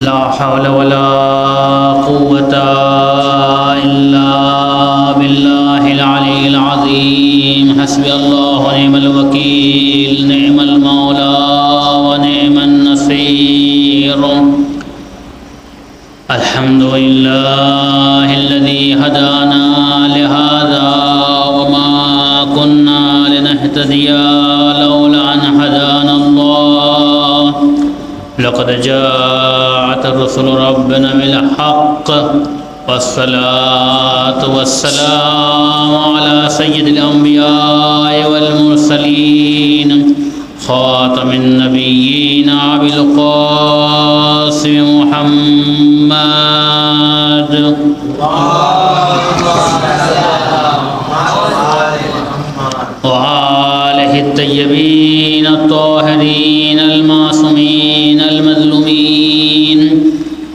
لا حول ولا قوة إلا بالله العلي العظيم حسبي الله ونعم الوكيل نعم المولى ونعم النصير الحمد لله الذي هدانا لهذا وما كنا لنهتدي لولا أن هدانا الله لقد جاءت رسل ربنا بالحق والصلاة والسلام على سيد الأنبياء والمرسلين خاتم النبيين أبي القاسم محمد وآله الطيبين الطاهرين المعصومين المظلومين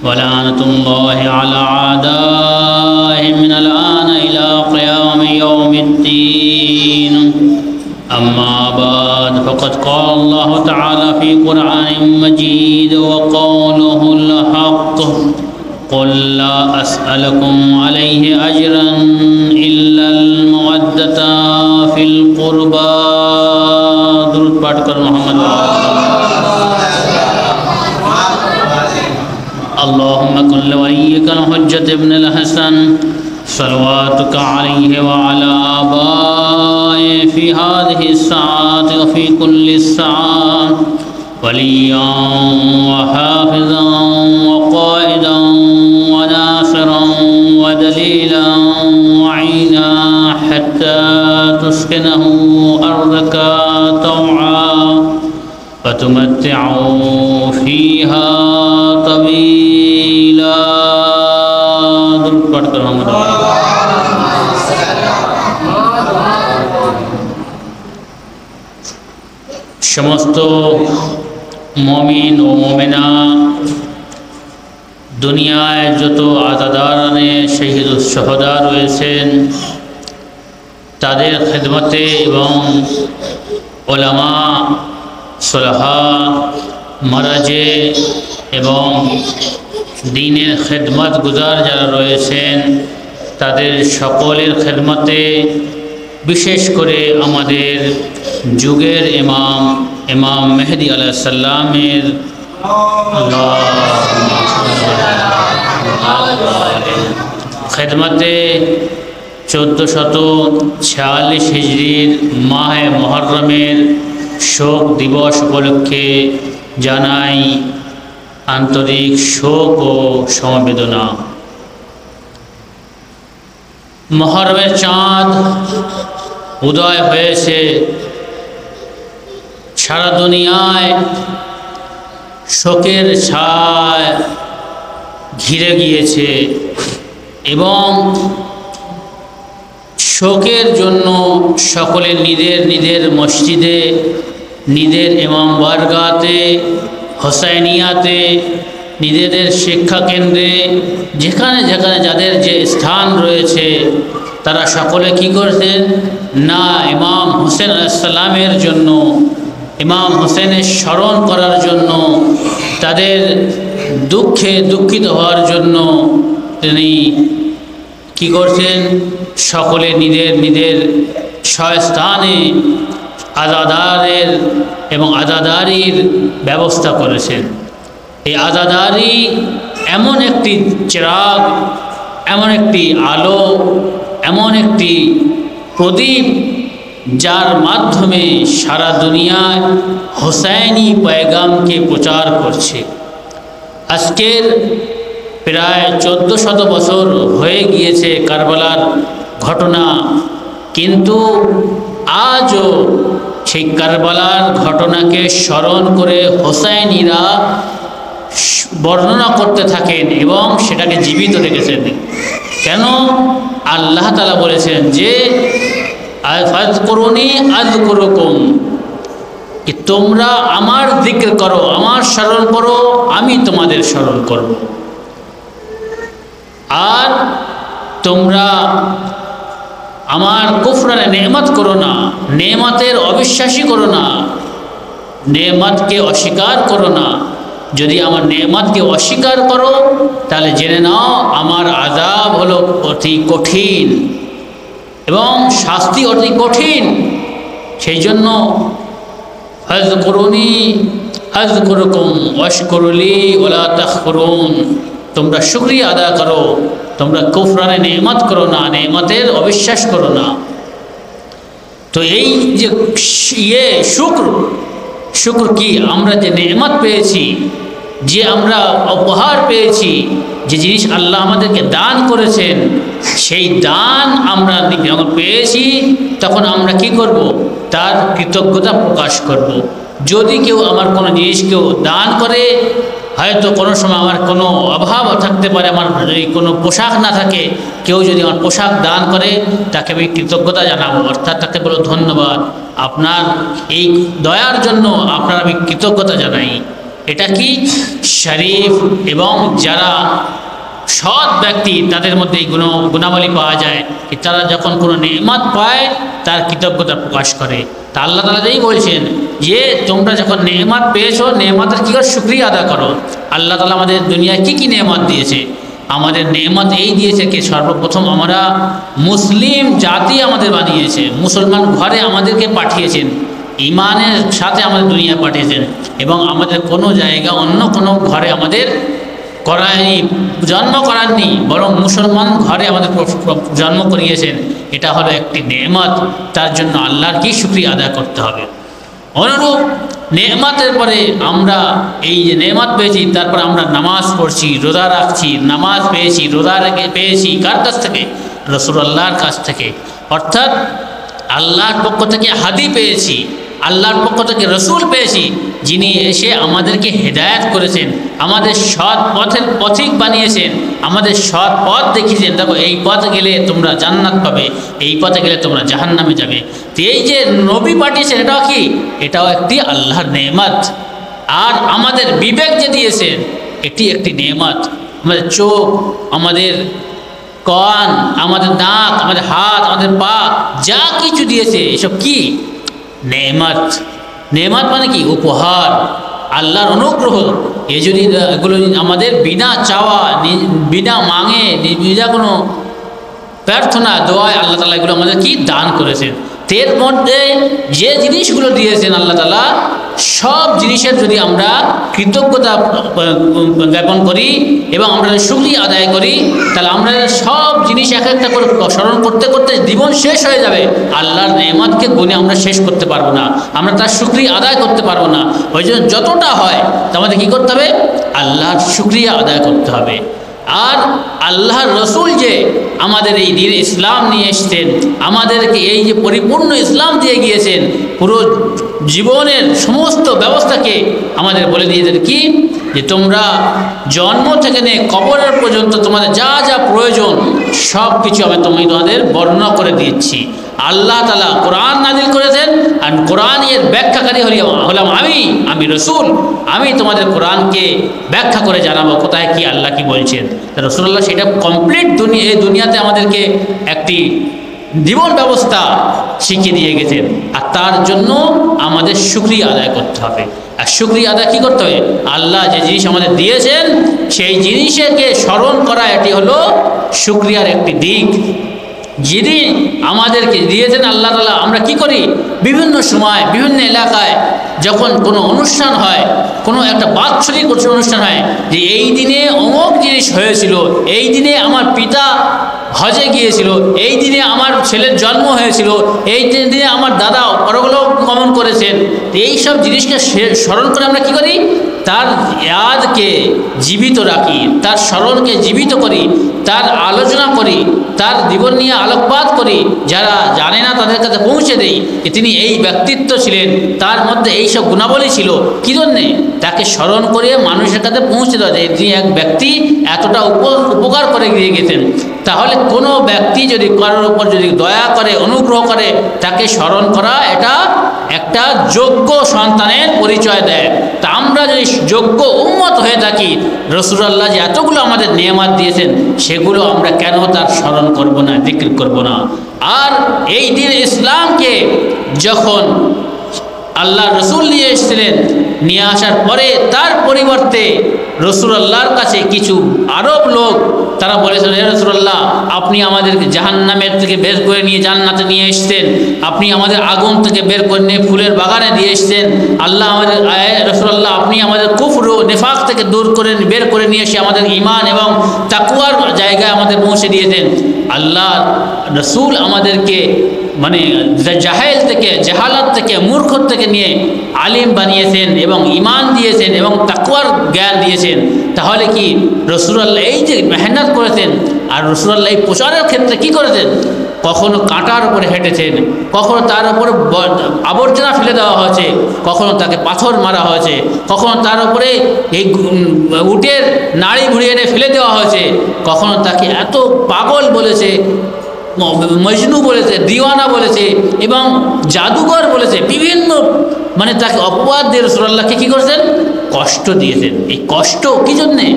ولعنة الله على أعدائهم من الآن إلى قيام يوم الدين أما بعد فقد قال الله تعالى في قرآن مجيد وقوله الحق قل لا أسألكم عليه أجرا إلا المودة في القربى درود پاٹ کر محمد اللهم كن لوليك الحجة ابن الحسن صلواتك عليه وعلى آبائه في هذه الساعات وفي كل الساعات وليا وحافظا وقائدا وناصرا ودليلا وعينا حتى تسكنه أرضك طوعا فتمتعوا فيها طويلا درود پڑھ کر محمد সমস্ত মুমিন ও মুমিনা দুনিয়ায় যত আজাদারানে শহীদ ও শুহাদা রয়েছেন তাদের খিদমতে এবং উলামা সুলাহা মারাজে এবং দ্বীনের খিদমত গুজার যারা রয়েছেন তাদের সকলের খিদমতে বিশেষ করে আমাদের যুগের ইমাম মেহেদী আলাইহিস সালামের খিদমতে 1446 হিজরির মাহে মুহররমের শোক দিবস উপলক্ষে জানাই আন্তরিক শোক ও সমবেদনা। মুহররমের চাঁদ উদয় হয়েছে, সারা দুনিয়ায় শোকের ছায়া ঘিরে গিয়েছে এবং শোকের জন্য সকলে নিদের মসজিদে, নিদের ইমাম বারগাতে, হোসাইনিয়াতে, নিজেদের শিক্ষা কেন্দ্রে, যেখানে যেখানে যাদের যে স্থান রয়েছে তারা সকলে কি করছেন না ইমাম হোসেন আলাইহিস সালামের জন্য, ইমাম হোসেনের স্মরণ করার জন্য, তাদের দুঃখে দুঃখিত হওয়ার জন্য তিনি কি করছেন সকলে নিদের স্বস্থানে আজাদারের এবং আজাদারির ব্যবস্থা করেছেন। এই আজাদারি এমন একটি চিরাগ, এমন একটি আলো, এমন একটি প্রদীপ যার মাধ্যমে সারা দুনিয়ায় হোসাইনি পয়গামকে প্রচার করছে। আজকের প্রায় 1400 বছর হয়ে গিয়েছে কারবালার ঘটনা, কিন্তু আজও সেই কারবালার ঘটনাকে স্মরণ করে হোসাইনিরা বর্ণনা করতে থাকেন এবং সেটাকে জীবিত রেখেছেন। কেন? আল্লাহ তাআলা বলেছেন যে ফাযকুরুনি আযকুরুকুম, कि তোমরা আমার জিকির করো, আমার স্মরণ করো, আমি তোমাদের স্মরণ করব। আর তোমরা আমার কুফরানে নেমত করো না, নেমতের অবিশ্বাসী করো না, নেমতকে অস্বীকার করো না, যদি আমার নেয়ামতকে অস্বীকার করো তাহলে জেনে নাও আমার আযাব হলো অতি কঠিন এবং শাস্তি অতি কঠিন। সেই জন্য ফাযকুরুনি আযকুরুকুম ওয়াশকুরুলি ওয়ালা তাকফুরুন, তোমরা শুকরিয়া আদা করো, তোমরা কুফরানে নেয়ামত করো না, নেয়ামতের অবিশ্বাস করো না। তো এই যে শুকর কি, আমরা যে নেয়ামত পেয়েছি, যে আমরা উপহার পেয়েছি, যে জিনিস আল্লাহ আমাদেরকে দান করেছেন, সেই দান আমরা যখন পেয়েছি তখন আমরা কি করব? তার কৃতজ্ঞতা প্রকাশ করব। যদি কেউ আমার কোনো জিনিস কেউ দান করে, হয়তো কোনো সময় আমার কোনো অভাব থাকতে পারে, আমার যদি কোনো পোশাক না থাকে, কেউ যদি আমার পোশাক দান করে তাকে আমি কৃতজ্ঞতা জানাবো, অর্থাৎ তাকে বলো ধন্যবাদ, আপনার এই দয়ার জন্য আপনার আমি কৃতজ্ঞতা জানাই। এটা কি শরীফ এবং যারা সৎ ব্যক্তি তাদের মধ্যে এই গুণাবলী পাওয়া যায় কি তারা যখন কোনো নেয়ামত পায় তার কৃতজ্ঞতা প্রকাশ করে। তা আল্লাহ তাআলা যেই বলছেন যে তোমরা যখন নেয়ামত পেয়েছো, নেয়ামতের কী করে শুকরিয়া আদা করো। আল্লাহ তাআলা আমাদের দুনিয়ায় কী কী নেয়ামত দিয়েছে? আমাদের নেয়ামত এই দিয়েছে কি সর্বপ্রথম আমরা মুসলিম জাতি আমাদের বানিয়েছে, মুসলমান ঘরে আমাদেরকে পাঠিয়েছেন, ইমানের সাথে আমাদের দুনিয়া পাঠিয়েছেন, এবং আমাদের কোনো জায়গা অন্য কোনো ঘরে আমাদের জন্ম করাননি, বরং মুসলমান ঘরে আমাদের জন্ম করিয়েছেন। এটা হলো একটি নেয়ামত, তার জন্য আল্লাহর কি শুকরিয়া আদায় করতে হবে। অনুরূপ নেয়ামতের পরে আমরা এই যে নেয়ামত পেয়েছি, তারপর আমরা নামাজ পড়ছি, রোজা রাখছি, নামাজ পেয়েছি, রোজা পেয়েছি কার কাছ থেকে? রাসূলুল্লাহর কাছ থেকে। অর্থাৎ আল্লাহর পক্ষ থেকে হাদী পেয়েছি, আল্লাহর পক্ষ থেকে রসুল পেয়েছি, যিনি এসে আমাদেরকে হেদায়েত করেছেন, আমাদের সৎ পথের পথিক বানিয়েছেন, আমাদের সৎ পথ দেখিয়েছেন। দেখো এই পথে গেলে তোমরা জান্নাত পাবে, এই পথে গেলে তোমরা জাহান্নামে যাবে। তো এই যে নবী পাঠিয়েছেন, এটাও কি? এটাও একটি আল্লাহর নেয়ামত। আর আমাদের বিবেক যে দিয়েছেন, এটি একটি নেয়ামত। আমাদের চোখ, আমাদের কান, আমাদের নাক, আমাদের হাত, আমাদের পা, যা কিছু দিয়েছে এসব কি? নেয়ামত। নেয়ামত মানে কি? উপহার, আল্লাহর অনুগ্রহ। যদি এগুলো আমাদের বিনা চাওয়া, বিনা মাঙে, বিনা কোনো প্রার্থনা দোয়ায় আল্লাহ তাআলা এগুলো আমাদের কি দান করেছেন। এর মধ্যে যে জিনিসগুলো দিয়েছেন আল্লাহ তাআলা, সব জিনিসের যদি আমরা কৃতজ্ঞতা জ্ঞাপন করি এবং আমরা শুকরিয়া আদায় করি, তাহলে আমরা সব জিনিস এক একটা করে স্মরণ করতে করতে জীবন শেষ হয়ে যাবে। আল্লাহর নেয়ামতকে গুণে আমরা শেষ করতে পারবো না, আমরা তার শুকরিয়া আদায় করতে পারবো না। ওই জন্য যতটা হয় আমাদের কী করতে হবে? আল্লাহর শুকরিয়া আদায় করতে হবে। আর আল্লাহর রসুল যে আমাদের এই দিন ইসলাম নিয়ে এসছেন, আমাদেরকে এই যে পরিপূর্ণ ইসলাম দিয়ে গিয়েছেন, পুরো জীবনের সমস্ত ব্যবস্থাকে আমাদের বলে দিয়েছেন কি? যে তোমরা জন্ম থেকে নিয়ে কবরের পর্যন্ত তোমাদের যা যা প্রয়োজন সব কিছু আমি তোমাদের বর্ণনা করে দিচ্ছি। আল্লাহ তাআলা কোরআন নাজিল করেছেন, আর কোরআনের ব্যাখ্যাকারী হলাম আমি রসুল। আমি তোমাদের কোরআনকে ব্যাখ্যা করে জানাবো কোথায় কি আল্লাহ কি বলছেন। রাসূলুল্লাহ সেটা কমপ্লিট এই দুনিয়াতে আমাদেরকে একটি জীবন ব্যবস্থা শিখিয়ে দিয়ে গেছেন। আর তার জন্য আমাদের শুকরিয়া আদায় করতে হবে। আর শুকরিয়া আদায় কী করতে হবে? আল্লাহ যে জিনিস আমাদের দিয়েছেন সেই জিনিসকে স্মরণ করা, এটি হলো শুকরিয়ার একটি দিক। যিনি আমাদেরকে দিয়েছেন আল্লাহ তাআলা, আমরা কি করি? বিভিন্ন সময় বিভিন্ন এলাকায় যখন কোনো অনুষ্ঠান হয়, কোনো একটা বাৎসরিক অনুষ্ঠান হয়, যে এই দিনে অমুক জিনিস হয়েছিল, এই দিনে আমার পিতা হজে গিয়েছিল, এই দিনে আমার ছেলের জন্ম হয়েছিল, এই দিনে আমার দাদা পরলোক গমন করেছেন। এই সব জিনিসকে স্মরণ করে আমরা কি করি? তার ইয়াদকে জীবিত রাখি, তার স্মরণকে জীবিত করি, তার আলোচনা করি, তার জীবন নিয়ে আলোকপাত করি, যারা জানে না তাদের কাছে পৌঁছে দেই যে তিনি এই ব্যক্তিত্ব ছিলেন, তার মধ্যে এই সব গুণাবলী ছিল। কী জন্যে? তাকে স্মরণ করে মানুষের কাছে পৌঁছে দেওয়া যায় তিনি এক ব্যক্তি এতটা উপকার করে দিয়ে গেছেন। তাহলে কোনো ব্যক্তি যদি কারোর উপর যদি দয়া করে, অনুগ্রহ করে, তাকে স্মরণ করা এটা একটা যোগ্য সন্তানের পরিচয় দেয়। তা আমরা যদি যোগ্য উম্মত হয়ে থাকি, রাসূলুল্লাহ যে এতগুলো আমাদের নেয়ামত দিয়েছেন সেগুলো আমরা কেন তার স্মরণ করব না, জিকির করব না? আর এই দিন ইসলামকে যখন আল্লাহ রসুল নিয়ে এসেছিলেন, নিয়ে আসার পরে তার পরিবর্তে রসুলাল্লাহর কাছে কিছু আরব লোক তারা বলেছিলেন, হে রসুলাল্লাহ, আপনি আমাদেরকে জাহান্নামের থেকে বের করে নিয়ে জান্নাতে নিয়ে এসছেন, আপনি আমাদের আগুন থেকে বের করে নিয়ে ফুলের বাগানে দিয়ে এসছেন, আল্লাহ আমাদের রসুলাল্লাহ, আপনি আমাদের কুফর ও নেফাক থেকে দূর করে বের করে নিয়ে এসে আমাদের ঈমান এবং তাকওয়ার জায়গায় আমাদের পৌঁছে দিয়েছেন। আল্লাহ রসুল আমাদেরকে মানে জাহেল থেকে, জাহালাত থেকে, মূর্খ থেকে নিয়ে আলিম বানিয়েছেন এবং ঈমান দিয়েছেন এবং তাকওয়ার জ্ঞান দিয়েছেন। তাহলে কি রাসূলুল্লাহ এই যে মেহনত করেছেন, আর রাসূলুল্লাহ এই প্রচারের ক্ষেত্রে কি করেছেন? কখনো কাঁটার উপরে হেঁটেছেন, কখনো তার উপরে আবর্জনা ফেলে দেওয়া হয়েছে, কখনো তাকে পাথর মারা হয়েছে, কখনো তার উপরে এই উটের নাড়ি ঘুরিয়ে এনে ফেলে দেওয়া হয়েছে, কখনো তাকে এত পাগল বলেছে, মজনু বলেছে, দিওয়ানা বলেছে এবং জাদুঘর বলেছে, বিভিন্ন মানে তাকে অপবাদ দিয়ে রাসূলুল্লাহকে কী করেছেন? কষ্ট দিয়েছেন। এই কষ্ট কী জন্যে?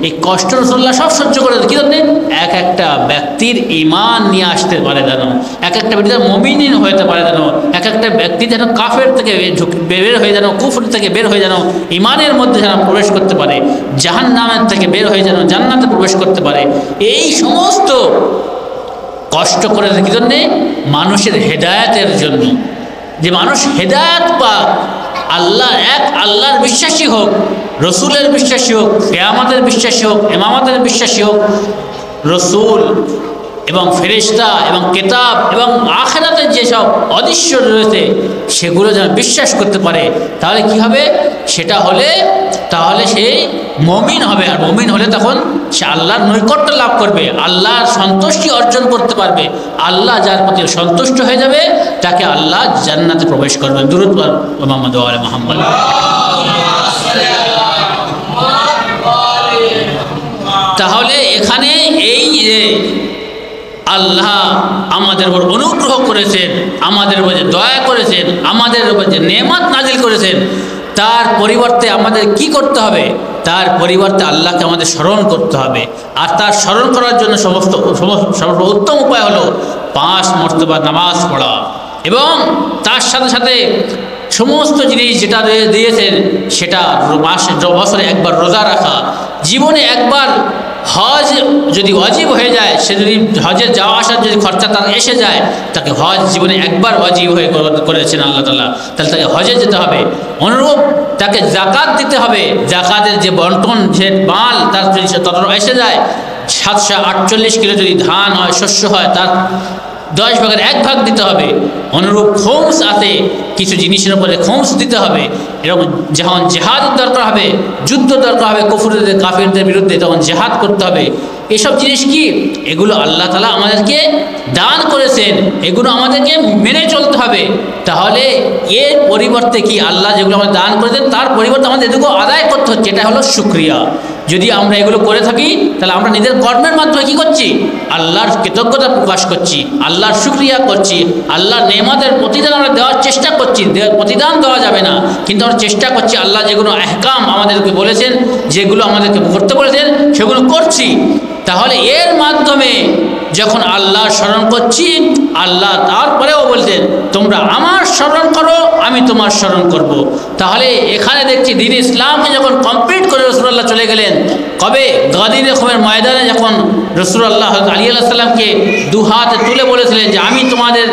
এই কষ্ট রাসূলুল্লাহ সব সহ্য করেছেন। কী জন্যে? এক একটা ব্যক্তির ঈমান নিয়ে আসতে পারে যেন, এক একটা ব্যক্তি যেন মুমিন হতে পারে যেন, এক একটা ব্যক্তি যেন কাফের থেকে বের হয়ে যেন, কুফর থেকে বের হয়ে যেন ঈমানের মধ্যে যেন প্রবেশ করতে পারে, জাহান্নামের থেকে বের হয়ে যেন জান্নাতে প্রবেশ করতে পারে। এই সমস্ত কষ্ট করে কী জন্যে? মানুষের হেদায়েতের জন্য, যে মানুষ হেদায়েত পাক, আল্লাহ এক, আল্লাহর বিশ্বাসী হোক, রসুলের বিশ্বাসী হোক, কিয়ামতের বিশ্বাসী হোক, ইমামতের বিশ্বাসী হোক, রসুল এবং ফেরেশতা এবং কিতাব এবং আখিরাতের যেসব অদৃশ্য রয়েছে সেগুলো যেন বিশ্বাস করতে পারে। তাহলে কি হবে? সেটা হলে তাহলে সে মুমিন হবে, আর মুমিন হলে তখন সে আল্লাহর নৈকট্য লাভ করবে, আল্লাহর সন্তুষ্টি অর্জন করতে পারবে। আল্লাহ যার প্রতি সন্তুষ্ট হয়ে যাবে তাকে আল্লাহ জান্নাতে প্রবেশ করবে। দুরূদ মুহাম্মদ ওয়া আলি মুহাম্মদ। তাহলে এখানে এই যে আল্লাহ আমাদের উপর অনুগ্রহ করেছেন, আমাদের উপর যে দয়া করেছেন, আমাদের উপর যে নেয়ামত নাজিল করেছেন, তার পরিবর্তে আমাদের কি করতে হবে? তার পরিবর্তে আল্লাহকে আমাদের স্মরণ করতে হবে। আর তার স্মরণ করার জন্য সর্বোত্তম উপায় হলো 5 মর্তবা নামাজ পড়া এবং তার সাথে সাথে সমস্ত জিনিস যেটা দিয়েছেন সেটা বছরে একবার রোজা রাখা, জীবনে একবার হজ যদি ওয়াজিব হয়ে যায়, সে যদি হজের যাওয়া আসার যদি খরচা তার এসে যায়, তাকে হজ জীবনে একবার ওয়াজিব হয়ে করেছেন আল্লাহ তাআলা, তাহলে তাকে হজে যেতে হবে। অনুরূপ তাকে জাকাত দিতে হবে, জাকাতের যে বন্টন, যে মাল তার যদি তত এসে যায়, 748 কিলো যদি ধান হয়, শস্য হয়, তার 10 ভাগের 1 ভাগ দিতে হবে। অনুরূপ খোমস আছে, কিছু জিনিসের উপরে খোমস দিতে হবে। এরকম যখন জেহাদের দরকার হবে, যুদ্ধ দরকার হবে কুফরদের কাফিরদের বিরুদ্ধে, তখন জেহাদ করতে হবে। এসব জিনিস কি? এগুলো আল্লাহ তাআলা আমাদেরকে দান করেছেন, এগুলো আমাদেরকে মেনে চলতে হবে। তাহলে এর পরিবর্তে কি আল্লাহ যেগুলো আমাদের দান করেছেন তার পরিবর্তে আমাদের এগুলো আদায় করতে হচ্ছে, এটা হলো শুকরিয়া। যদি আমরা এগুলো করে থাকি তাহলে আমরা নিজের কর্মের মাধ্যমে কী করছি? আল্লাহর কৃতজ্ঞতা প্রকাশ করছি, আল্লাহর শুকরিয়া করছি, আল্লাহর নেয়ামতের প্রতিদান আমরা দেওয়ার চেষ্টা করছি। প্রতিদান দেওয়া যাবে না, কিন্তু আমরা চেষ্টা করছি আল্লাহ যেগুলো আহকাম আমাদেরকে বলেছেন, যেগুলো আমাদেরকে করতে বলেছেন, সেগুলো করছি। তাহলে এর মাধ্যমে যখন আল্লাহ স্মরণ করছি, আল্লাহ তারপরেও বলতেন তোমরা আমার স্মরণ করো, আমি তোমার স্মরণ করব। তাহলে এখানে দেখছি দিন ইসলামকে যখন কমপ্লিট করে রাসূলুল্লাহ চলে গেলেন, কবে? গাদির রকমের ময়দানে যখন রাসূলুল্লাহ আলী আলাইহিস সালামকে 2 হাতে তুলে বলেছিলেন যে আমি তোমাদের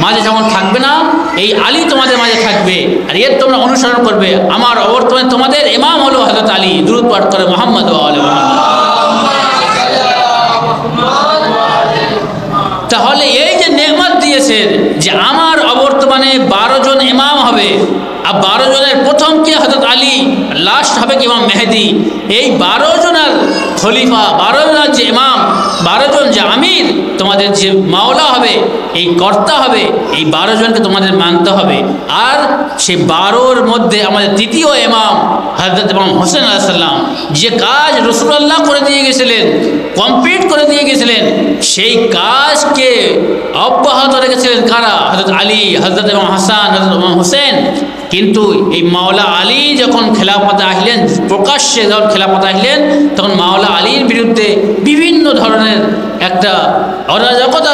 মাঝে যখন থাকবে না, এই আলী তোমাদের মাঝে থাকবে, আর এর তোমরা অনুসরণ করবে। আমার অবর্তমানে তোমাদের ইমাম হলো হযরত আলী। দুরূদ পাঠ করে মুহাম্মদ ওয়া আলি মুহাম্মদ। তাহলে এই যে নেয়ামত দিয়েছেন যে আমার অবর্তমানে 12 জন ইমাম হবে, আর 12 জনের প্রথম কে? হযরত আলী, লাস্ট হবে কি ইমাম মেহেদি। এই 12 জনের খলিফা, 12 জনের যে ইমাম, 12 জন যে আমির, তোমাদের যে মাওলা হবে, এই কর্তা হবে, এই 12 জনকে তোমাদের মানতে হবে। আর সেই 12-র মধ্যে আমাদের তৃতীয় ইমাম হযরত ইমাম হোসেন আলাইহিস সালাম, যে কাজ রাসূলুল্লাহ করে দিয়ে গেছিলেন, কমপ্লিট করে দিয়ে গেছিলেন, সেই কাজকে অব্যাহত রেখেছিলেন কারা? হযরত আলী, হযরত ইমাম হাসান, হযরত ইমাম হোসেন। কিন্তু এই মাওলা আলী যখন খেলাফতে আসলেন, প্রকাশ্যে যখন খেলাফতে আসলেন, তখন মাওলা আলীর বিরুদ্ধে বিভিন্ন ধরনের একটা অরাজকতা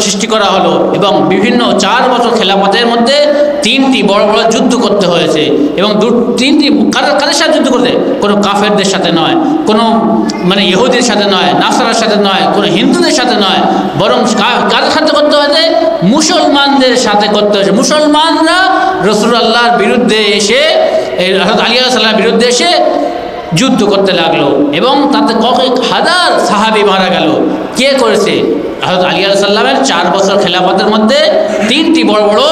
সৃষ্টি করা হলো এবং বিভিন্ন 4 বছর খেলাফতের মধ্যে তিনটি বড় বড় যুদ্ধ করতে হয়েছে, এবং তিনটি কাদের সাথে যুদ্ধ করতে? কোনো কাফেরদের সাথে নয়, কোনো মানে ইহুদির সাথে নয়, নাসারার সাথে নয়, কোনো হিন্দুদের সাথে নয়, বরং কাদের সাথে করতে হয়েছে? মুসলমানদের সাথে করতে হয়েছে। মুসলমানরা রাসূলুল্লাহর বিরুদ্ধে এসে, হযরত আলী আলাইহিস সালামের বিরুদ্ধে এসে যুদ্ধ করতে লাগলো, এবং তাতে কয়েক হাজার সাহাবী মারা গেল। কে করেছে? হযরত আলী আলাইহিস সালামের 4 বছর খেলাফতের মধ্যে 3টি বড় বড়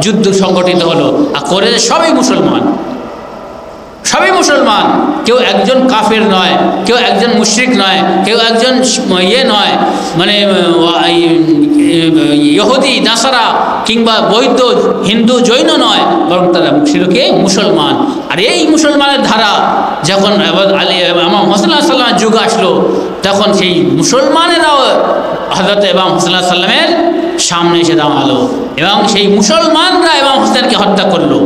যুদ্ধ সংগঠিত হলো, আর করে সবই মুসলমান, সবই মুসলমান। কেউ একজন কাফের নয়, কেউ একজন মুশরিক নয়, কেউ একজন নয়, মানে ইহুদি নাসারা কিংবা বৌদ্ধ হিন্দু জৈন নয়, বরং তারা শিরকে মুসলমান। আর এই মুসলমানের ধারা যখন ইমাম হোসেন আলাইহিস সালামের যুগ আসলো, তখন সেই মুসলমানেরাও হযরত ইমাম হোসেন আলাইহিস সালামের সামনে এসে দাঁড়ালো, এবং সেই মুসলমানরা ইমাম হোসেনকে হত্যা করলো।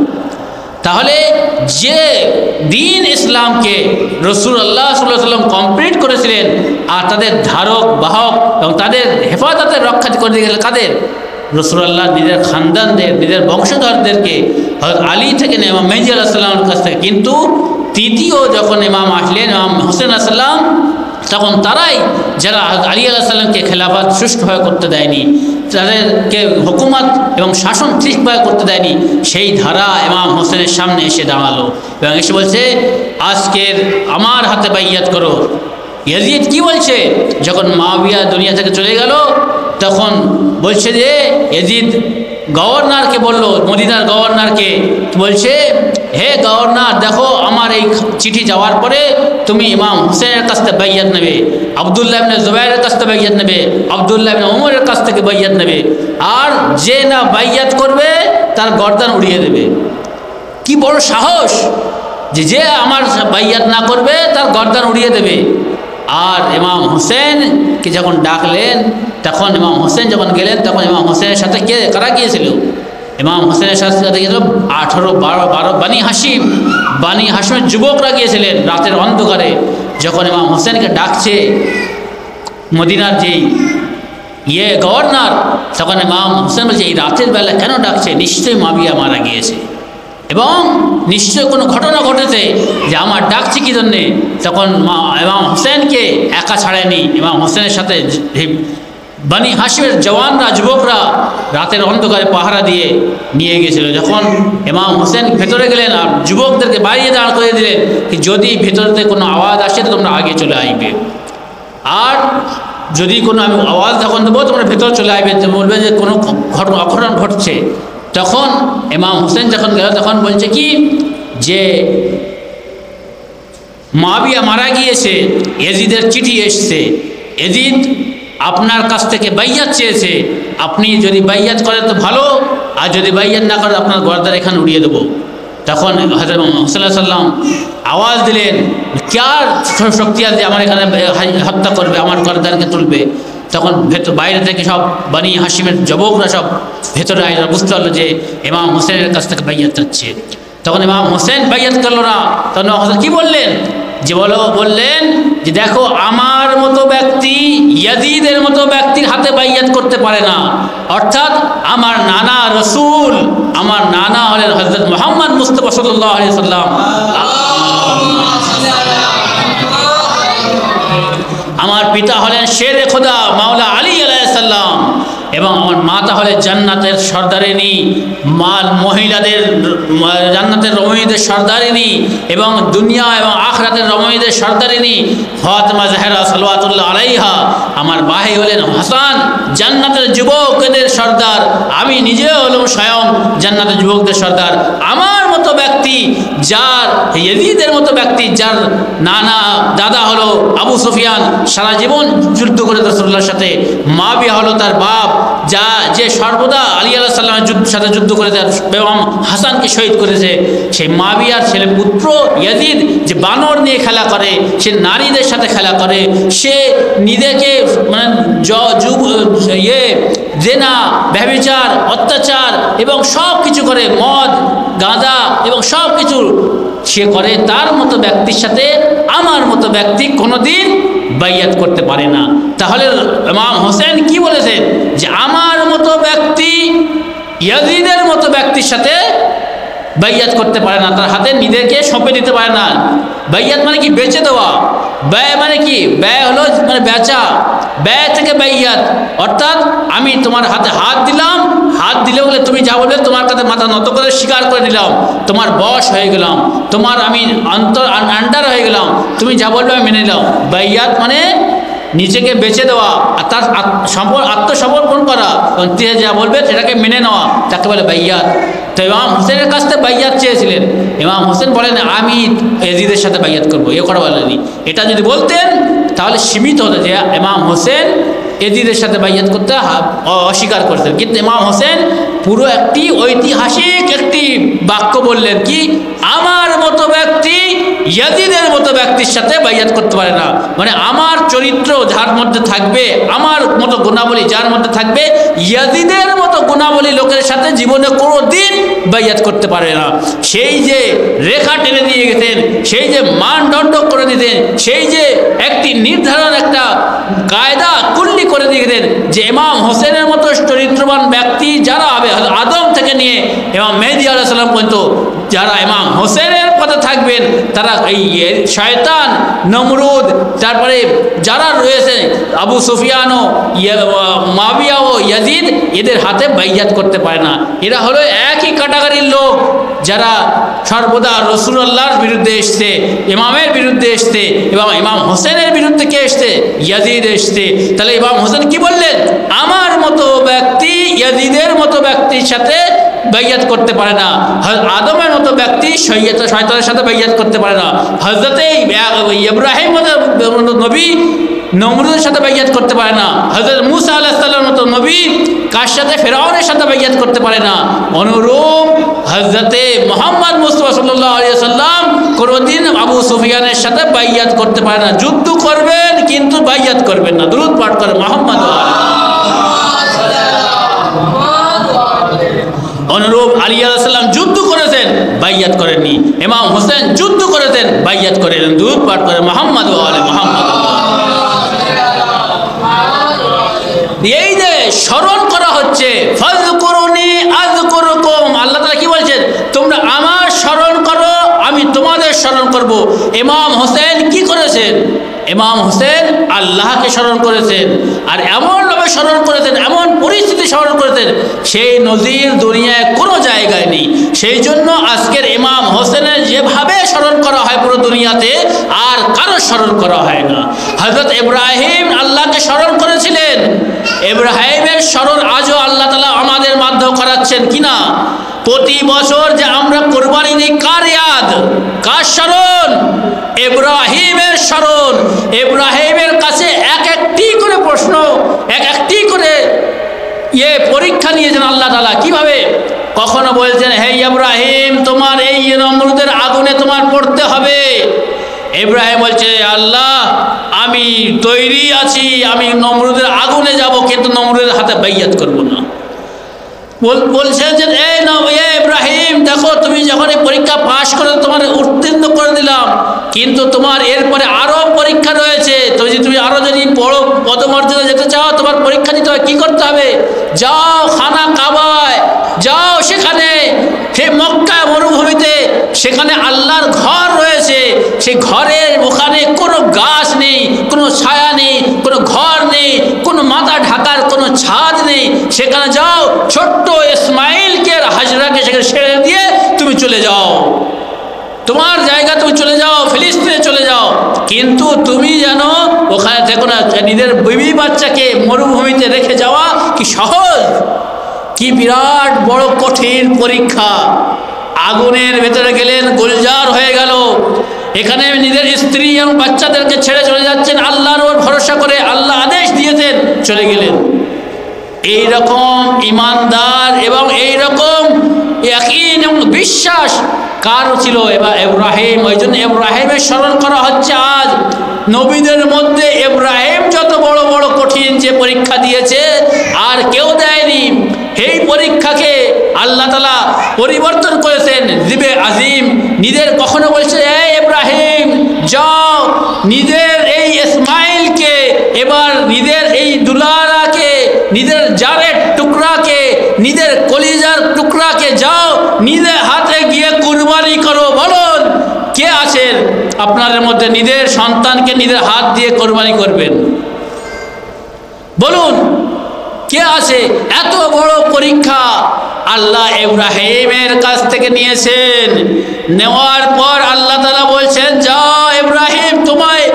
তাহলে যে দিন ইসলামকে রাসূলুল্লাহ সাল্লাল্লাহু আলাইহি ওয়াসাল্লাম কমপ্লিট করেছিলেন, আর তাদের ধারক বাহক এবং তাদের হেফাজতের রক্ষা করে দিয়ে গেলেন কাদের? রাসূলুল্লাহ নিজের খানদানদের, নিজের বংশধরদেরকে, হযরত আলী থেকে ইমাম মেহদী আলাইহিস সালামের কাছ থেকে। কিন্তু তৃতীয় যখন ইমাম আসলেন, ইমাম হোসেন আলাইহিস সালাম, তখন তারাই যারা আলী আলাইহিস সালামকে খেলাফত সুষ্ঠুভাবে করতে দেয়নি, তাদেরকে হুকুমত এবং শাসন ঠিকভাবে করতে দেয়নি, সেই ধারা ইমাম হোসেনের সামনে এসে দাঁড়ালো এবং এসে বলছে, আজকের আমার হাতে বাইয়াত করো। ইয়াজিদ কি বলছে? যখন মুআবিয়া দুনিয়া থেকে চলে গেল, তখন বলছে যে ইয়াজিদ গভর্নরকে বলল, মদিনার গভর্নরকে বলছে, হে গভর্নর, দেখো আমার এই চিঠি যাওয়ার পরে তুমি ইমাম হোসেনের কাছ থেকে বাইয়াত নেবে, আব্দুল্লাহ ইবনে জুবাইরের কাছ থেকে বাইয়াত নেবে, আব্দুল্লাহ ইবনে ওমরের কাছ থেকে বাইয়াত নেবে, আর যে না বাইয়াত করবে তার গর্দান উড়িয়ে দেবে। কি বড় সাহস যে আমার বাইয়াত না করবে তার গর্দান উড়িয়ে দেবে। আর ইমাম হোসেনকে যখন ডাকলেন, তখন ইমাম হোসেন যখন গেলেন, তখন ইমাম হোসেনের সাথে কারা গিয়েছিল? ইমাম হোসেনের সাথে গিয়েছিল 12 বানি হাশিমের যুবকরা গিয়েছিলেন রাতের অন্ধকারে। যখন ইমাম হোসেনকে ডাকছে মদিনার যেই গভর্নর, তখন ইমাম হোসেন বলছে, এই রাতের বেলা কেন ডাকছে? নিশ্চয়ই মুআবিয়া মারা গিয়েছে, এবং নিশ্চয় কোনো ঘটনা ঘটেছে যে আমার ডাকছে কী জন্যে। তখন ইমাম হোসেনকে একা ছাড়েনি, ইমাম হোসেনের সাথে বানি হাশিমের জওয়ানরা, যুবকরা রাতের অন্ধকারে পাহারা দিয়ে নিয়ে গেছিল। যখন ইমাম হোসেন ভেতরে গেলেন, আর যুবকদেরকে বাইরে দাঁড় করে দিলেন কি যদি ভেতরতে কোনো আওয়াজ আসে তো তোমরা আগে চলে আসবে, আর যদি কোনো আমি আওয়াজ যখন দেবো তোমরা ভেতরে চলে আসবে, বলবে যে কোনো অঘটন ঘটছে। তখন ইমাম হোসেন যখন গেল, তখন বলছে কি যে মুআবিয়া মারা গিয়েছে, ইয়াজিদের চিঠি এসছে, ইয়াজিদ আপনার কাছ থেকে বাইয়াত চেয়েছে, আপনি যদি বাইয়াত করেন তো ভালো, আর যদি বাইয়াত না করেন আপনার গর্দান এখানে উড়িয়ে দেবো। তখন হযরত মুহাম্মদ সাল্লাল্লাহু আলাইহি ওয়াসাল্লাম আওয়াজ দিলেন, কার শক্তি আছে আমার এখানে হত্যা করবে, আমার গর্দানকে তুলবে? তখন বাইরে থেকে সব বানি হাশিমের যুবকরা সব ভেতরে আইসা বুঝতে পারলো যে ইমাম হোসেনের কাছ থেকে বাইয়াত চাচ্ছে। তখন ইমাম হোসেন বাইয়াত করলো না। তখন ইমাম হোসেন কি বললেন? যে বললেন যে দেখো, আমার মতো ব্যক্তি ইয়াজিদের মতো ব্যক্তির হাতে বাইয়াত করতে পারে না, অর্থাৎ আমার নানা রসুল, আমার নানা হলেন হযরত মুহাম্মদ মুস্তাফা সাল্লাল্লাহু আলাইহি ওয়াসাল্লাম, আমার পিতা হলেন শেরে খোদা মাওলা আলী আলাইহিস সালাম, এবং আমার মাতা হলে জান্নাতের সর্দারিনী, মহিলাদের জান্নাতের রমণীদের সর্দারিনী, এবং দুনিয়া এবং আখিরাতের রমণীদের সর্দারিনী ফাতেমা জাহরা সাল্লাল্লাহু আলাইহা। আমার ভাই হলেন হাসান, জান্নাতের যুবকদের সর্দার, আমি নিজেও হলাম স্বয়ং জান্নাতের যুবকদের সর্দার। আমার মতো ব্যক্তি, যার ইয়াজিদের মতো ব্যক্তি, যার নানা দাদা হলো আবু সুফিয়ান, সারা জীবন যুদ্ধ করে রাসূলুল্লাহর সাথে, মুআবিয়া হলো তার বাপ, যে সর্বদা আলী আলাইহিস সালামের সাথে যুদ্ধ করে এবং হাসানকে শহীদ করেছে। সেই মুআবিয়ার ছেলে পুত্র ইয়াজিদ, যে বানর নিয়ে খেলা করে, সে নারীদের সাথে খেলা করে, সে নিজেকে মানে জেনা, ব্যভিচার, অত্যাচার এবং সব কিছু করে, মদ গাঁজা এবং সব কিছু সে করে, তার মতো ব্যক্তির সাথে আমার মতো ব্যক্তি কোনোদিন বাইয়াত করতে পারে না। তাহলে ইমাম হোসেন কি বলেছেন? যে আমার মতো ব্যক্তি ইয়াজিদের মতো ব্যক্তির সাথে বাইয়াত করতে পারে না, তার হাতে নিজেকে সঁপে দিতে পারে না। বাইয়াত মানে কি? বেচে দেওয়া। ব্যয় মানে কি? ব্যয় হলো মানে বেচা, ব্যয় থেকে বাইয়াত। অর্থাৎ আমি তোমার হাতে হাত দিলাম, হাত দিলে বলে তুমি যা বলবে তোমার কাছে মাথা নত করে স্বীকার করে নিলাম, তোমার বশ হয়ে গেলাম, তোমার আমি আন্ডার হয়ে গেলাম, তুমি যা বলবে আমি মেনে নিলাম। বাইয়াত মানে নিজেকে বেচে দেওয়া আর তার আত্মসমর্পণ করা, এবং তিনি যা বলবে সেটাকে মেনে নেওয়া, তাকে বলে বাইয়াত। তো ইমাম হোসেনের কাছ থেকে বাইয়াত চেয়েছিলেন। ইমাম হোসেন বলেন আমি এজিদের সাথে বাইয়াত করবো, এ কথা বলেনি। এটা যদি বলতেন তাহলে সীমিত হতো যে ইমাম হোসেন এজিদের সাথে বাইয়াত করতে অস্বীকার করতেন। কিন্তু ইমাম হোসেন পুরো একটি ঐতিহাসিক একটি বাক্য বললেন, কি? আমার মতো ব্যক্তি ইয়াজিদের মতো ব্যক্তির সাথে বাইয়াত করতে পারে না। মানে আমার চরিত্র যার মধ্যে থাকবে, আমার মতো গুণাবলী যার মধ্যে থাকবে, ইয়াজিদের মতো গুণাবলী লোকের সাথে জীবনে কোনো দিন বাইয়াত করতে পারে না। সেই যে রেখা টেনে দিয়ে গেছেন, সেই যে মানদণ্ড করে দিতেন, সেই যে একটি নির্ধারণ একটা কায়দা কুল্লি করে দিয়ে গেছেন যে ইমাম হোসেনের মতো চরিত্রবান ব্যক্তি যারা হবে, আদম থেকে নিয়ে ইমাম মেহেদী আলাইহিস সালাম পর্যন্ত যারা ইমাম হোসেনের পথে থাকবেন, তারা এই শয়তান, নমরুদ, তারপরে যারা রয়েছে আবু সুফিয়ান ও মুআবিয়া ও ইয়াজিদ, এদের হাতে বাইয়াত করতে পারে না। এরা হলো একই ক্যাটাগরির লোক যারা সর্বদা রাসূলুল্লাহর বিরুদ্ধে এসছে, ইমামের বিরুদ্ধে এসছে, এবং ইমাম হোসেনের বিরুদ্ধে কে এসছে? ইয়াজিদ এসছে। তাহলে ইমাম হোসেন কি বললেন? আমার মতো ব্যক্তি ইয়াজিদের মতো ব্যক্তির সাথে বাইয়াত করতে পারে না, আদমের মতো ব্যক্তি শয়তানের সাথে বাইয়াত করতে পারে না, হযরতে ইব্রাহিম নবী নমরুদের সাথে বাইয়াত করতে পারে না, হযরত মুসা আলাইহিস সালামের মতো নবী কার সাথে? ফেরাউনের সাথে বাইয়াত করতে পারে না। অনুরূপ হযরতে মুহাম্মদ মুস্তাফা সাল্লাল্লাহু আলাইহি ওয়াসাল্লাম কোনদিন আবু সুফিয়ানের সাথে বাইয়াত করতে পারে না। যুদ্ধ করবেন কিন্তু বাইয়াত করবেন না। দুরূদ পাঠ করেন মুহাম্মদ। অনুরূপ আলী আলাইহিস সালাম যুদ্ধ করেছেন, বাইয়াত করেননি। ইমাম হোসেন যুদ্ধ করেছেন, বাইয়াত করেন। দুরূদ পাঠ করেন মুহাম্মদ ওয়া আলি মুহাম্মদ। এই যে স্মরণ করা হচ্ছে, ফাযকুরুনি আযকুরুকুম, আল্লাহ তাআলা কি বলছেন? তোমরা আমার স্মরণ করো, আমি তোমাদের স্মরণ করব। ইমাম হোসেন কি করেছেন? ইমাম হোসেন আল্লাহকে স্মরণ করেছেন, আর এমনভাবে স্মরণ করেছেন, এমন পরিস্থিতি স্মরণ করেছেন, সেই নজির দুনিয়ায় কোনো জায়গায় নেই। সেই জন্য আজকের ইমাম হোসেনের যেভাবে স্মরণ করা হয় পুরো দুনিয়াতে, আর কারো স্মরণ করা হয় না। হযরত ইব্রাহিম আল্লাহকে স্মরণ করেছিলেন, ইব্রাহিমের স্মরণ আজও আল্লাহ তাআলা আমাদের মাধ্যমে করাচ্ছেন কিনা? প্রতি বছর যে আমরা কোরবানি দিই, কার ইয়াদ, কার স্মরণ? ইব্রাহিমের স্মরণ। ইব্রাহিমের কাছে এক একটি করে প্রশ্ন, এক একটি করে পরীক্ষা নিয়েছেন আল্লাহ তাআলা। কিভাবে? কখনো বলছেন, হে ইব্রাহিম, তোমার এই নমরুদের আগুনে তোমার পড়তে হবে। ইব্রাহিম বলছে, আল্লাহ আমি তৈরি আছি, আমি নমরুদের আগুনে যাব, কিন্তু নমরুদের হাতে বাইয়াত করব না। বলছেন যে ইব্রাহিম, দেখো তুমি যখন এই পরীক্ষা পাশ করে তোমার উত্তীর্ণ করে দিলাম, কিন্তু তোমার এরপরে আরো পরীক্ষা রয়েছে। তুমি আরো যদি বড় পদমর্যাদা যেতে চাও, তোমার পরীক্ষা দিতে হবে। কি করতে হবে? যাও খানা কাবায়, যাও সেখানে, সে মক্কা মরুভূমিতে, সেখানে আল্লাহর ঘর রয়েছে। সেই ঘরের ওখানে কোনো গাছ নেই, কোনো ছায়া নেই, কোনো ঘর নেই, কোনো মাথা ঢাকার কোনো ছাদ নেই। সেখানে যাও, ছোট্ট ইসমাইলকে আর হাজরাকে সেখানে ছেড়ে দিয়ে তুমি চলে যাও, তোমার জায়গা তুমি চলে যাও, ফিলিস্তিনে চলে যাও, কিন্তু তুমি যেন ওখানে থেকো না। নিজের বিবি বাচ্চাকে মরুভূমিতে রেখে যাওয়া কি সহজ? কি বিরাট বড় কঠিন পরীক্ষা। আগুনের ভেতরে গেলেন, গুলজার হয়ে গেল। এখানে নিজের স্ত্রী এবং বাচ্চাদেরকে ছেড়ে চলে যাচ্ছেন, আল্লাহর ওপর ভরসা করে, আল্লাহ আদেশ দিয়েছেন, চলে গেলেন। এই রকম ইমানদার এবং এই রকম ইয়াকিন এবং বিশ্বাস কার ছিল? এবার ইব্রাহিম। ওই জন্য ইব্রাহিমের স্মরণ করা হচ্ছে আজ। নবীদের মধ্যে ইব্রাহিম যত বড় বড় কঠিন যে পরীক্ষা দিয়েছে, আর কেউ দেয়নি। এই পরীক্ষাকে আল্লাহ তাআলা পরিবর্তন করেছেন জিবে আজিম। নিজের কখনো বলছে, এই ইব্রাহিম যাও, নিজের এই ইসমাইলকে, এবার নিজের এই দুলারাকে, নিজের জারের টুকরাকে, নিজের কলিজার টুকরাকে যাও, নিজের হাতে গিয়ে আপনাদের মধ্যে নিজের সন্তানকে নিজের হাত দিয়ে কোরবানি করবেন? বলুন কে আছে? এত বড় পরীক্ষা আল্লাহ ইব্রাহিমের কাছ থেকে নিয়েছেন। নেওয়ার পর আল্লাহ তাআলা বলছেন, যাও ইব্রাহিম, তোমায়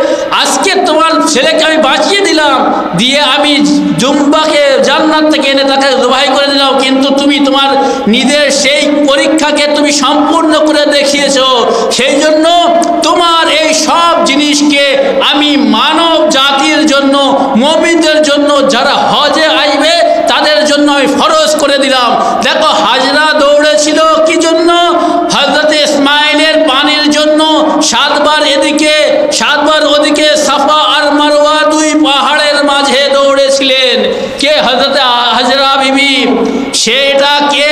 আজকে তোমার ছেলেকে আমি বাঁচিয়ে দিলাম, দিয়ে আমি জুম্বাকে জান্নাত থেকে এনে তাকে জবাই করে দিলাম, কিন্তু তুমি তোমার নিজের সেই পরীক্ষাকে তুমি সম্পূর্ণ করে দেখিয়েছো। সেই জন্য তোমার এই সব জিনিসকে আমি মানব জাতির জন্য, মুমিনদের জন্য, যারা হজে আসবে তাদের জন্য আমি ফরজ করে দিলাম। দেখো হাজরা দৌড়েছিল কি জন্য? হযরত ইসমাইলের পানির জন্য। 7 বার এদিকে 7 বার ওদিকে, সাফা আর মারওয়া 2 পাহাড়ের মাঝে দৌড়েছিলেন। কে? হযরত হাজরা বিবি। সেটাকে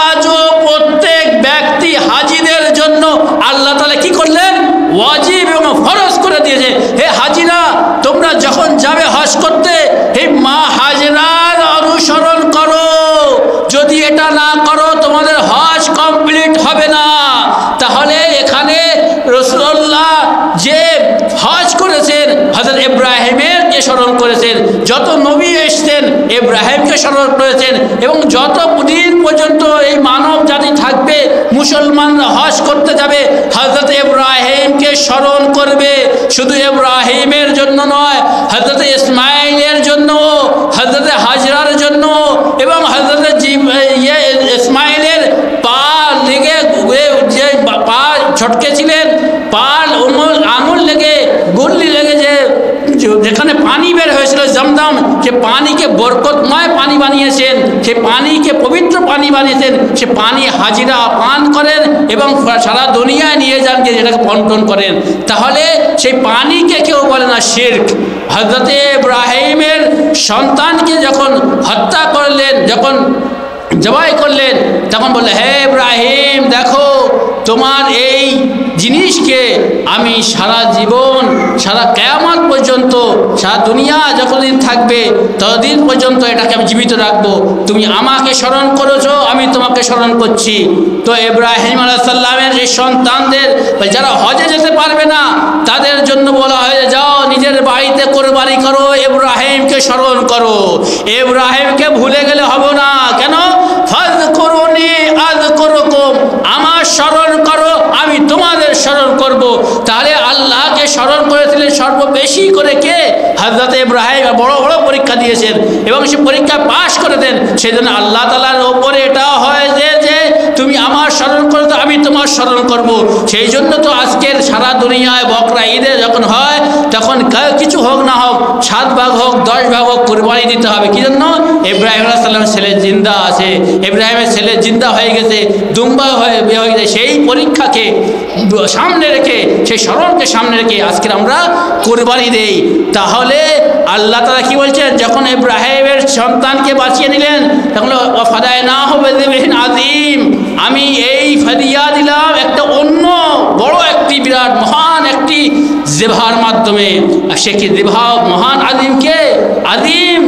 আজও প্রত্যেক ব্যক্তি হাজিদের জন্য আল্লাহ তাআলা কি করলেন? ওয়াজিব এবং ফরজ করে দিয়েছে। হে হাজিরা, তোমরা যখন যাবে হজ করতে, হে মা হাজরার অনুসরণ করো। যদি এটা না করো তোমাদের হজ কমপ্লিট হবে না। তাহলে এখানে রাসূলুল্লাহ যে হজ করেছেন হযরত ইব্রাহিমেরকে স্মরণ করেছেন, যত নবী এসেছেন ইব্রাহিমকে স্মরণ করেছেন, এবং যত দিন পর্যন্ত এই মানব জাতি থাকবে মুসলমানরা হজ করতে যাবে হযরত ইব্রাহিমকে স্মরণ করবে। শুধু ইব্রাহিমের জন্য নয়, হযরত ইসমাইলের জন্য, হযরত হাজরার জন্য, এবং হযরত ইসমাইলের পা লেগে যে পা ছটকেছিলেন, পা আঙুল লেগে গুল্লি লেগে যেখানে পানি বের হয়েছিল জমজম, সে পানিকে বরকতময় পানি বানিয়েছেন, সে পানিকে পবিত্র পানি বানিয়েছেন। সে পানি হাজিরা পান করেন এবং সারা দুনিয়ায় নিয়ে যান, যে যেটাকে বন্টন করেন। তাহলে সেই পানিকে কেউ বলে না শিরক। হযরত ইব্রাহিমের সন্তানকে যখন হত্যা করলেন, যখন জবাই করলেন, তখন বললে, হে ইব্রাহিম, দেখো তোমার এই জিনিসকে আমি সারা জীবন, সারা কিয়ামত পর্যন্ত, সারা দুনিয়া যতদিন থাকবে ততদিন পর্যন্ত এটাকে আমি জীবিত রাখবো। তুমি আমাকে স্মরণ করেছো, আমি তোমাকে স্মরণ করছি। তো ইব্রাহিম আলাইহিস সালামের এই সন্তানদের, যারা হজে যেতে পারবে না, তাদের জন্য বলা হয়, যাও নিজের বাড়িতে কোরবানি করো, ইব্রাহিমকে স্মরণ করো। ইব্রাহিমকে ভুলে গেলে হবে না। কেন? ফাযকুরুনি আযকুরুকুম, আমার স্মরণ করো, আমি তোমাদের স্মরণ করব। তাহলে আল্লাহকে স্মরণ করেছিলেন সর্ববেশি করে কে? হযরত ইব্রাহিম। বড় বড় পরীক্ষা দিয়েছেন এবং সে পরীক্ষা পাশ করে দেন। সেই জন্য আল্লাহ তাআলার ওপরে এটা হয় যে তুমি আমার স্মরণ করো, তো আমি তোমার স্মরণ করব। সেই জন্য তো আজকের সারা দুনিয়ায় বকরা ঈদে যখন হয়, তখন কিছু হোক না হোক, 7 ভাগ হোক 10 ভাগ হোক, কুরবানি দিতে হবে। কি জন্য? ইব্রাহিম আলাইহিস সালামের ছেলে জিন্দা আছে, ইব্রাহিমের ছেলে জিন্দা হয়ে গেছে, দুম্বা হয়ে গেছে। সেই পরীক্ষাকে সামনে রেখে, সেই স্মরণকে সামনে রেখে আজকের আমরা কুরবানি দেই। তাহলে আল্লাহ তাআলা কি বলছেন? যখন ইব্রাহিমের সন্তানকে বাঁচিয়ে নিলেন, তখন ফাদায়নাহু বিযিবহিন আযীম, আমি এই ফাদিয়া দিলাম একটা অন্য বড় একটি বিরাট মহান একটি জিবহার মাধ্যমে। আর সে কি জিবহা? মহান আযীমকে, আযীম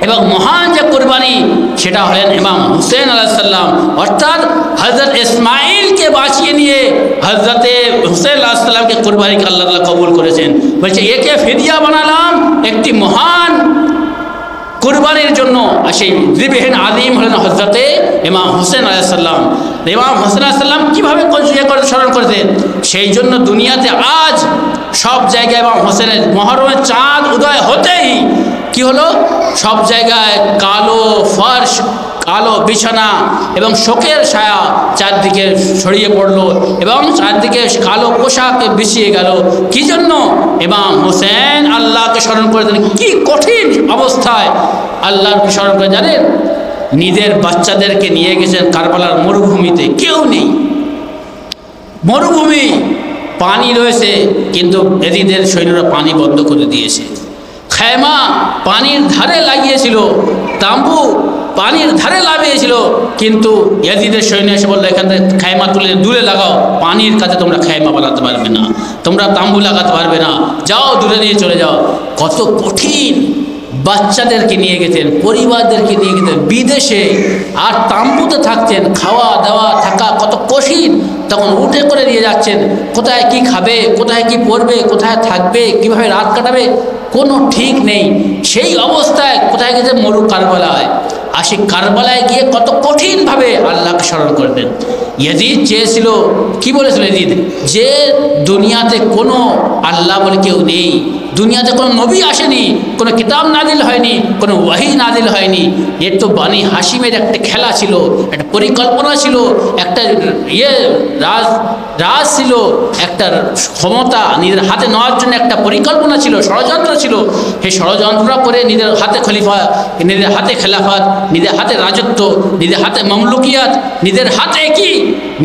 এবং মহান যে কুরবানি, সেটা হলেন ইমাম হুসেন আলাইহিস সালাম। অর্থাৎ হযরত ইসমাইলকে বাঁচিয়ে নিয়ে হযরত হুসেন আলাইহিস সালামকে কুরবানিকে আল্লাহ তাআলা কবুল করেছেন। বলছে একে ফিদিয়া বানালাম একটি মহান কুরবানির জন্য। আর সেই জিবহিন আযীম হলেন হযরতে ইমাম হুসেন আলাইহিস সালাম। ইমাম হুসেন আলাইহিস সালাম কীভাবে স্মরণ করেছেন? সেই জন্য দুনিয়াতে আজ সব জায়গায় ইমাম হোসেনের মহরমের চাঁদ উদয় হতেই কি হলো? সব জায়গায় কালো ফার্শ, কালো বিছানা এবং শোকের ছায়া চারদিকে ছড়িয়ে পড়লো এবং চারদিকে কালো পোশাক বিছিয়ে গেল। কি জন্য? ইমাম হোসেন আল্লাহকে স্মরণ করে দেন। কি কঠিন অবস্থায় আল্লাহকে স্মরণ করে, জানেন? নিজের বাচ্চাদেরকে নিয়ে গেছেন কারবালার মরুভূমিতে, কেউ নেই, মরুভূমি, পানি রয়েছে, কিন্তু এদিদের সৈন্যরা পানি বন্ধ করে দিয়েছে। খেমা পানির ধারে লাগিয়েছিল, তাম্বু পানির ধারে লাগিয়েছিল, কিন্তু ইয়াজিদের সৈন্য এসে বললো, এখান থেকে খেমা তুলে দূরে লাগাও, পানির কাছে তোমরা খেমা বানাতে পারবে না, তোমরা তাম্বু লাগাতে পারবে না, যাও দূরে নিয়ে চলে যাও। কত কঠিন বাচ্চাদেরকে নিয়ে গেতেন, পরিবারদেরকে নিয়ে গেতেন বিদেশে, আর তাম্বুতে থাকতেন। খাওয়া দাওয়া থাকা কত কঠিন, তখন উঠে করে নিয়ে যাচ্ছেন। কোথায় কি খাবে, কোথায় কি পরবে, কোথায় থাকবে, কিভাবে রাত কাটাবে, কোনো ঠিক নেই। সেই অবস্থায় কোথায় গেছে, মরু কারবালায়। আর সেই কারবালায় গিয়ে কত কঠিনভাবে আল্লাহকে স্মরণ করতেন। ইয়াজিদ চেয়েছিল, কি বলেছিল ইয়াজিদ, যে দুনিয়াতে কোনো আল্লাহ বলে কেউ নেই, দুনিয়াতে কোনো নবী আসেনি, কোনো কিতাব নাজিল হয়নি, কোনো ওয়াহি নাজিল হয়নি। এর তো বানি হাসিমের একটা খেলা ছিল, একটা পরিকল্পনা ছিল, একটা রাজ ছিল, একটা ক্ষমতা নিজের হাতে নেওয়ার জন্য একটা পরিকল্পনা ছিল, ষড়যন্ত্র ছিল। সেই ষড়যন্ত্র করে নিজের হাতে খলিফা, নিজের হাতে খেলাফত, নিজের হাতে রাজত্ব, নিজের হাতে মামলুকিয়াত, নিজের হাতে কি,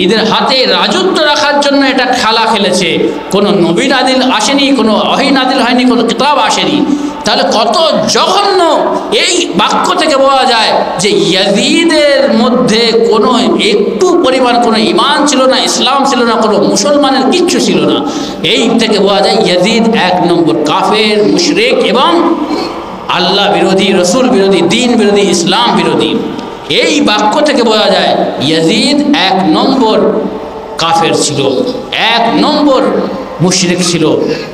নিজের হাতে রাজত্ব রাখার জন্য এটা খেলা খেলেছে। কোনো নবী নাজিল আসেনি, কোনো ওহী নাজিল হয়নি, কোনো কিতাব আসেনি। তাহলে কত জঘন্য! এই বাক্য থেকে বোঝা যায় যে ইয়াজিদের মধ্যে কোনো একটু পরিমাণ কোনো ঈমান ছিল না, ইসলাম ছিল না, কোনো মুসলমানের কিচ্ছু ছিল না। এই থেকে বোঝা যায় ইয়াজিদ 1 নম্বর কাফের, মুশরিক এবং আল্লাহ বিরোধী, রসুল বিরোধী, দিন বিরোধী, ইসলাম বিরোধী। এই বাক্য থেকে বোঝা যায় ইয়াজিদ 1 নম্বর কাফের ছিল, 1 নম্বর মুশরিক ছিল।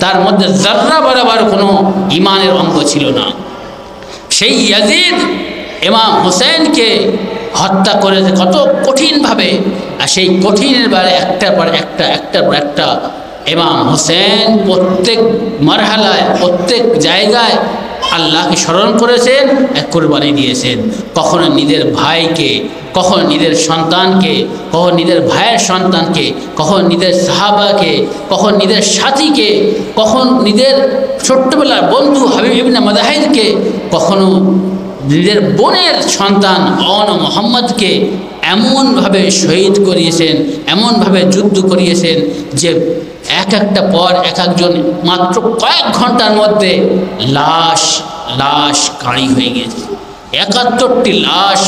তার মধ্যে যার্রা বরাবর কোনো ঈমানের অঙ্গ ছিল না। সেই ইয়াজিদ ইমাম হোসেনকে হত্যা করেছে কত কঠিনভাবে। আর সেই কঠিনের বারে একটার পর একটা ইমাম হোসেন প্রত্যেক মারহালায়, প্রত্যেক জায়গায় আল্লাহকে স্মরণ করেছেন, এক কোরবানি দিয়েছেন। কখনো নিজের ভাইকে, কখনো নিজের সন্তানকে, কখনো নিজের ভাইয়ের সন্তানকে, কখনো নিজের সাহাবাকে, কখনো নিজের সাথীকে, কখন নিজের ছোট্টবেলার বন্ধু হাবিব ইবনে মাজাহিদকে, কখনো নিজের বোনের সন্তান অন মোহাম্মদকে এমনভাবে শহীদ করিয়েছেন, এমনভাবে যুদ্ধ করিয়েছেন যে একটা পর একজন মাত্র কয়েক ঘন্টার মধ্যে লাশ কাঁড়ি হয়ে গেছে। 71টি লাশ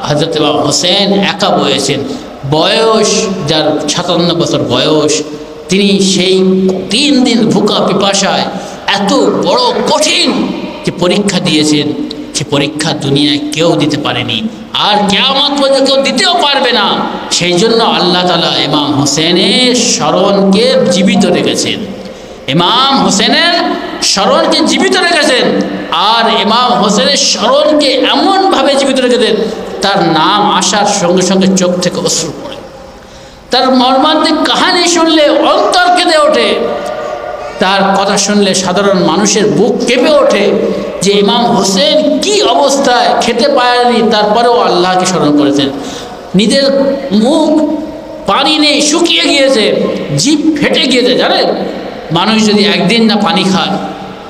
হযরত ইমাম হোসেন একা বয়েছেন। বয়স যার 57 বছর বয়স, তিনি সেই 3 দিন ভুকা পিপাসায় এত বড় কঠিন যে পরীক্ষা দিয়েছেন, সে পরীক্ষা দুনিয়ায় কেউ দিতে পারেনি, আর কিয়ামত পর্যন্ত কেউ দিতেও পারবে না। সেই জন্য আল্লাহ তাআলা ইমাম হোসেনের স্মরণকে জীবিত রেখেছেন, ইমাম হোসেনের স্মরণকে জীবিত রেখেছেন। আর ইমাম হোসেনের স্মরণকে এমনভাবে জীবিত রেখেছেন, তার নাম আসার সঙ্গে সঙ্গে চোখ থেকে অশ্রু পড়ে। তার মর্মান্তিক কাহিনী শুনলে অন্তর কেঁদে ওঠে, তার কথা শুনলে সাধারণ মানুষের বুক কেঁপে ওঠে যে ইমাম হোসেন কি অবস্থায়, খেতে পারেনি, তারপরেও আল্লাহকে স্মরণ করেছেন। নিজের মুখ পানি নেই, শুকিয়ে গিয়েছে, জিভ ফেটে গিয়েছে। জানেন, মানুষ যদি একদিন না পানি খায়,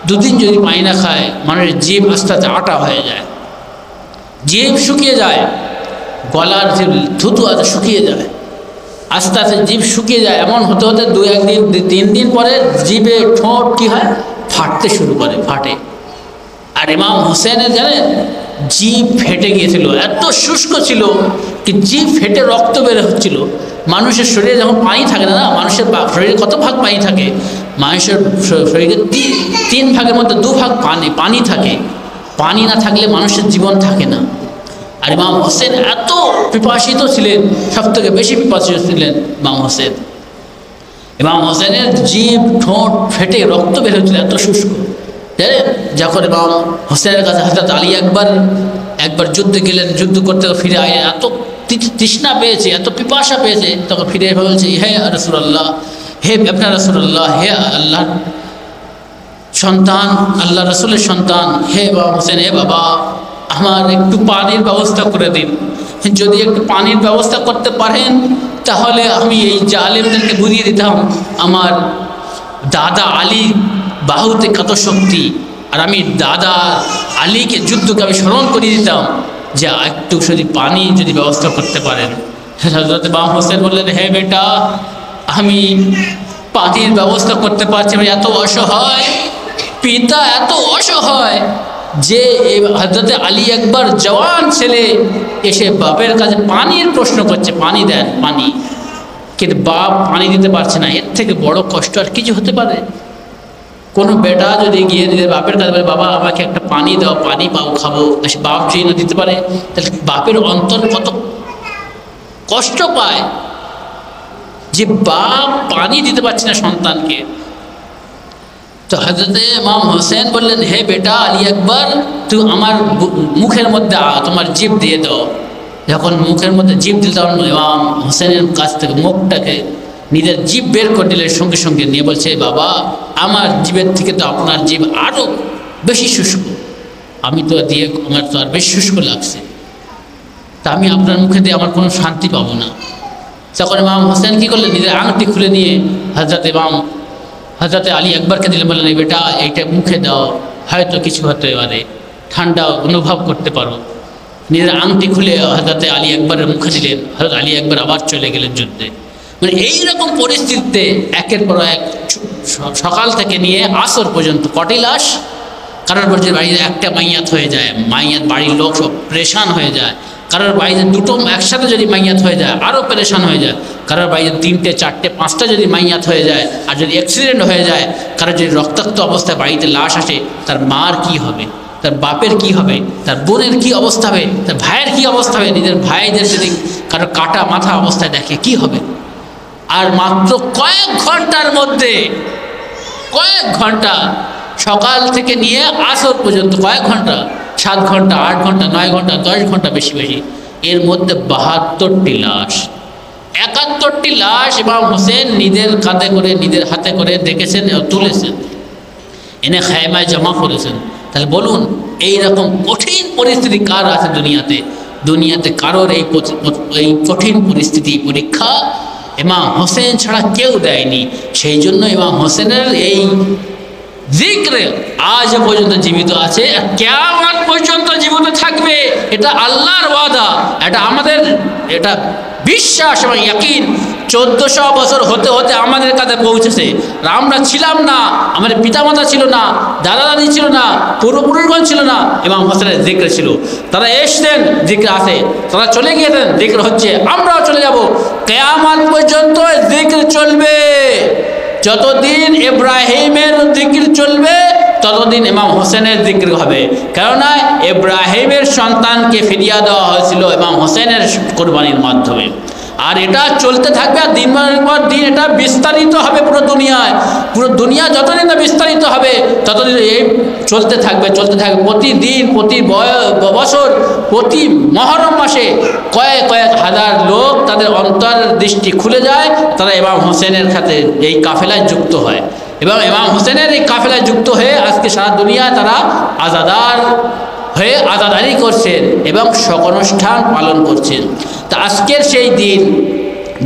2 দিন যদি পানি না খায়, মানুষের জিভ আস্তে আস্তে আটা হয়ে যায়, জিভ শুকিয়ে যায়, গলার যে থুতু আছে শুকিয়ে যায়, আস্তে আস্তে জিভ শুকিয়ে যায়। এমন হতে হতে 2-1 দিন 3 দিন পরে জিভে ঠোঁট কি হয়, ফাটতে শুরু করে, ফাটে। আর ইমাম হোসেনের জানেন জিভ ফেটে গিয়েছিল, এত শুষ্ক ছিল কি জিভ ফেটে রক্ত বের হচ্ছিল। মানুষের শরীরে যখন পানি থাকে না, মানুষের শরীরে কত ভাগ পানি থাকে? মানুষের শরীরে 3 ভাগের মধ্যে 2 ভাগ পানি থাকে। পানি না থাকলে মানুষের জীবন থাকে না। আর ইমাম হোসেন এত পিপাসিত ছিলেন, সবথেকে বেশি পিপাসিত ছিলেন ইমাম হোসেন। ইমাম হোসেনের জিভ ঠোঁট ফেটে রক্ত বের হচ্ছিল, এত শুষ্ক। জানেন, যখন ইমাম হোসেনের কাছে হযরত আলী একবার যুদ্ধে গেলেন, যুদ্ধ করতে ফিরে আয়, এত তৃষ্ণা পেয়েছে, এত পিপাসা পেয়েছে, তখন ফিরে বলছে, হে রাসূলুল্লাহ, হে আপনার রাসূলুল্লাহ, হে আল্লাহর সন্তান, আল্লাহ রাসূলের সন্তান, হে ইমাম হোসেন, হে বাবা, আমার একটু পানির ব্যবস্থা করে দিন। যদি একটু পানির ব্যবস্থা করতে পারেন তাহলে আমি এই জালেমদেরকে বুঝিয়ে দিতাম আমার দাদা আলী বাহুতে কত শক্তি, আর আমি দাদা আলীকে যুদ্ধকে আমি স্মরণ করিয়ে দিতাম যে একটু যদি পানি যদি ব্যবস্থা করতে পারেন। হযরত ইমাম হোসেন বললেন, হে বেটা, আমি পানির ব্যবস্থা করতে পারছি, আমি এত অসহায় পিতা, এত অসহায় যে হযরত আলী একবার জওয়ান ছেলে এসে বাপের কাছে পানির প্রশ্ন করছে, পানি দেন, পানি, কিন্তু বাপ পানি দিতে পারছে না। এর থেকে বড় কষ্ট আর কিছু হতে পারে? কোনো বেটা যদি গিয়ে নিজের বাপের কাছে বলে, বাবা আমাকে একটা পানি দাও, পানি পাও খাবো, বাপ যদি না দিতে পারে তাহলে বাপের অন্তর কত কষ্ট পায় যে বাপ পানি দিতে পারছে না সন্তানকে। তো হযরতে ইমাম হোসেন বললেন, হে বেটা আলী আকবর, তুই আমার মুখের মধ্যে তোমার জিভ দিয়ে দাও। যখন মুখের মধ্যে জিভ দিল তখন ইমাম হোসেনের কাছ থেকে মুখটাকে নিজের জিভ বের করে দিলে সঙ্গে সঙ্গে নিয়ে বলছে, বাবা আমার জিভের থেকে তো আপনার জিভ আরও বেশি শুষ্ক, আমি তো দিয়ে আমার তো আর বেশি শুষ্ক লাগছে, তা আমি আপনার মুখে দিয়ে আমার কোনো শান্তি পাবো না। তখন ইমাম হোসেন কী করলেন, নিজের আংটি খুলে নিয়ে হযরতে আলী আকবরকে দিলেন, বললেন, এই বেটা এইটা মুখে দাও, হয়তো কিছু হতে পারে, ঠান্ডা অনুভব করতে পারো। নিজের আংটি খুলে হযরতে আলী আকবরের মুখে দিলেন। হযরত আলী আকবর আবার চলে গেলেন যুদ্ধে। মানে এইরকম পরিস্থিতিতে একের পর এক সকাল থেকে নিয়ে আসর পর্যন্ত কটি লাশ, কারোর বাড়ির বাড়িতে একটা মাইয়াত হয়ে যায়, মাইয়াত বাড়ির লোক সব পরেশান হয়ে যায়। কারোর বাড়িতে দুটো একসাথে যদি মাইয়াত হয়ে যায় আরও পরেশান হয়ে যায়। কারোর বাড়িতে 3টে 4টে 5টা যদি মাইয়াত হয়ে যায়, আর যদি অ্যাক্সিডেন্ট হয়ে যায়, কারোর যদি রক্তাক্ত অবস্থায় বাড়িতে লাশ আসে, তার মার কি হবে, তার বাপের কি হবে, তার বোনের কি অবস্থা হবে, তার ভাইয়ের কি অবস্থা হবে, নিজের ভাইদের যদি কারোর কাটা মাথা অবস্থায় দেখে কি হবে। আর মাত্র কয়েক ঘন্টার মধ্যে, কয়েক ঘন্টা, সকাল থেকে নিয়ে আসর পর্যন্ত কয়েক ঘন্টা, 7 ঘন্টা 8 ঘন্টা 9 ঘন্টা 10 ঘন্টা বেশি বেশি, এর মধ্যে 72টি লাশ, 71টি লাশ ইমাম হোসেন নিজের কাঁধে করে নিজের হাতে করে দেখেছেন, তুলেছেন, এনে খায়মায় জমা করেছেন। তাহলে বলুন এইরকম কঠিন পরিস্থিতি কার আছে দুনিয়াতে? দুনিয়াতে কারোর এই কঠিন পরিস্থিতি পরীক্ষা ইমাম হোসেন ছাড়া কেউ দেয়নি। সেই জন্য ইমাম হোসেনের এই জিক্র আজ পর্যন্ত জীবিত আছে, কিয়ামত পর্যন্ত জীবিত থাকবে। এটা আল্লাহর ওয়াদা, এটা আমাদের এটা বিশ্বাস এবং ইয়াকিন। 1400 বছর হতে হতে আমাদের কাছে পৌঁছেছে। আমরা ছিলাম না, আমাদের পিতামাতা ছিল না, দাদা দাদি ছিল না, পূর্বপুরুষগণ ছিল না, ইমাম হোসেনের জিক্র ছিল। তারা এসছেন, জিক্র আছে, তারা চলে গিয়েছেন, জিক্র হচ্ছে, আমরাও চলে যাব। কিয়ামত পর্যন্ত জিক্র চলবে। যতদিন ইব্রাহিমের জিকির চলবে ততদিন ইমাম হোসেনের জিকির হবে। কেননা ইব্রাহিমের সন্তানকে ফিরিয়ে দেওয়া হয়েছিল ইমাম হোসেনের কোরবানির মাধ্যমে। আর এটা চলতে থাকবে, আর দিনের পর দিন এটা বিস্তারিত হবে পুরো দুনিয়ায়। পুরো দুনিয়া যতদিন না বিস্তারিত হবে ততদিন এই চলতে থাকবে। প্রতিদিন, প্রতি বছর, প্রতি মহরম মাসে কয়েক কয়েক হাজার লোক তাদের অন্তর দৃষ্টি খুলে যায়, তারা ইমাম হোসেনের সাথে এই কাফেলায় যুক্ত হয়। এবং ইমাম হোসেনের এই কাফেলায় যুক্ত হয়ে আজকে সারা দুনিয়ায় তারা আজাদার হয়ে আজাদারি করছেন এবং শোক অনুষ্ঠান পালন করছেন। তা আজকের সেই দিন,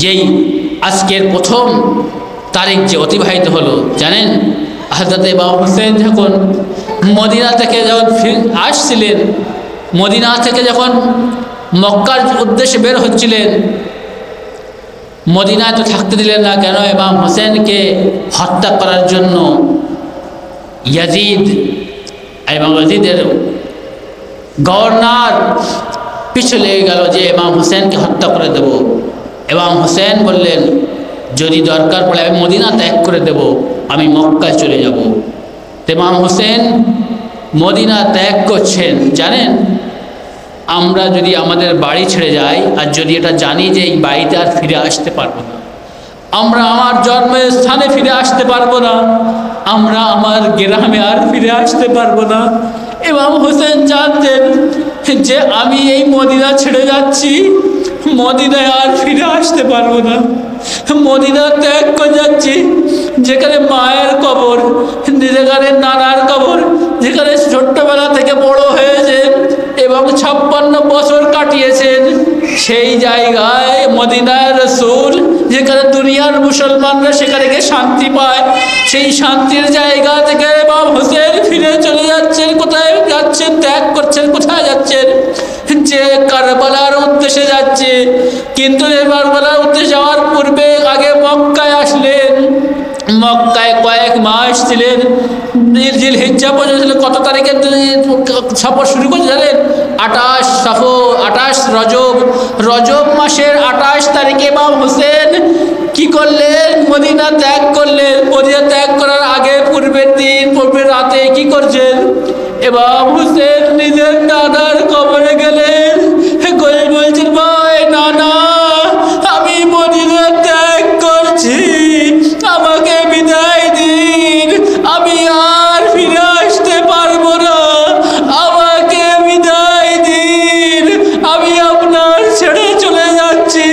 যেই আজকের প্রথম তারিখ যে অতিবাহিত হলো, জানেন হযরত ইমাম হোসেন যখন মদিনা থেকে যখন আসছিলেন, মদিনা থেকে যখন মক্কার উদ্দেশ্যে বের হচ্ছিলেন, মদিনায় তো থাকতে দিলেন না। কেন? ইমাম হোসেনকে হত্যা করার জন্য ইয়াজিদ এবং ইয়াজিদের গভর্নর পিছু লেগে গেল যে ইমাম হোসেনকে হত্যা করে দেব। ইমাম হোসেন বললেন, যদি দরকার পড়ে আমি মদিনা ত্যাগ করে দেব, আমি মক্কায় চলে যাব। ইমাম হোসেন মদিনা ত্যাগ করছেন। জানেন, আমরা যদি আমাদের বাড়ি ছেড়ে যাই আর যদি এটা জানি যে এই বাড়িতে আর ফিরে আসতে পারবো না, আমরা আমার জন্মের স্থানে ফিরে আসতে পারবো না, আমরা আমার গ্রামে আর ফিরে আসতে পারবো না। ইমাম হোসেন জানতেন যে আমি এই মদিনা ছেড়ে যাচ্ছি, মদিনায় আর ফিরে আসতে পারবো না, মদিনা ত্যাগ করে যাচ্ছি, যেখানে মায়ের কবর, যেখানে নানার কবর, যেখানে ছোট্টবেলা থেকে বড় হয়েছেন এবং 56 বছর কাটিয়েছেন, সেই জায়গায় মদিনার রাসূল, যেখানে দুনিয়ার মুসলমানরা সেখানে গিয়ে শান্তি পায়, সেই শান্তির জায়গা থেকে ইমাম হোসেন ফিরে চলে যাচ্ছেন। কোথায় যাচ্ছেন? ত্যাগ করছেন। কোথায় যাচ্ছেন? যে কারবালার উদ্দেশ্যে যাচ্ছে। কিন্তু কারবালার উদ্দেশ্যে যাওয়ার পূর্বে আগে মক্কায় আসলেন। মক্কায় কয়েক মাস ছিলেন, জিলহিজ্জা পর্যন্ত। কত তারিখে সফর শুরু করে জানেন? 28 রজব মাসের 28 তারিখে ইমাম হোসেন কি করলেন? মদিনা ত্যাগ করলেন। মদিনা ত্যাগ করার আগে পূর্বের রাতে কি করছেন? ইমাম হোসেন নিজের নানার কবরে গেলেন। বলছেন, ভাই নানা, আমি মদিনা ত্যাগ করছি, আমাকে বিদায় দিন, আমি আর ফিরে আসতে পারবো না, আমাকে বিদায় দিন, আমি আপনার ছেড়ে চলে যাচ্ছি।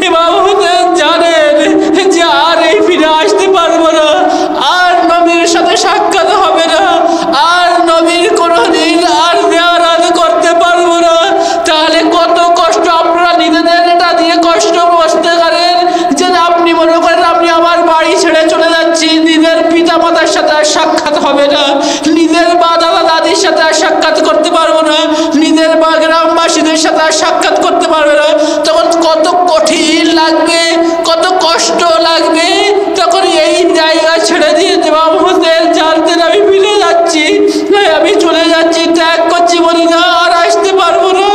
ইমাম হোসেন জানেন যে আর এই ফিরে আসতে পারবো না, আর নবীর সাথে সাক্ষাৎ হবে না, আর নবীর কোনোদিন আর জিয়ারত করতে পারবো না। তাহলে কত কষ্ট আপনারা নিজেদের এটা দিয়ে কষ্ট বুঝতে পারেন যে আপনি মনে করেন আপনি আমার বাড়ি ছেড়ে চলে যাচ্ছি, নিজের পিতা মাতার সাথে আর সাক্ষাৎ হবে না, নিজের মা দাদা দাদির সাথে আর সাক্ষাৎ করতে পারবো না, নিজের মা গ্রামবাসীদের সাথে আর সাক্ষাৎ করতে পারবে না। তখন কত কঠিন লাগবে, কত কষ্ট লাগবে। তখন এই জায়গা ছেড়ে দিয়ে ইমাম হোসেন জানতেন আমি ফিরে যাচ্ছি, আমি চলে যাচ্ছি, ত্যাগ করছি, বলি না আর আসতে পারবো না।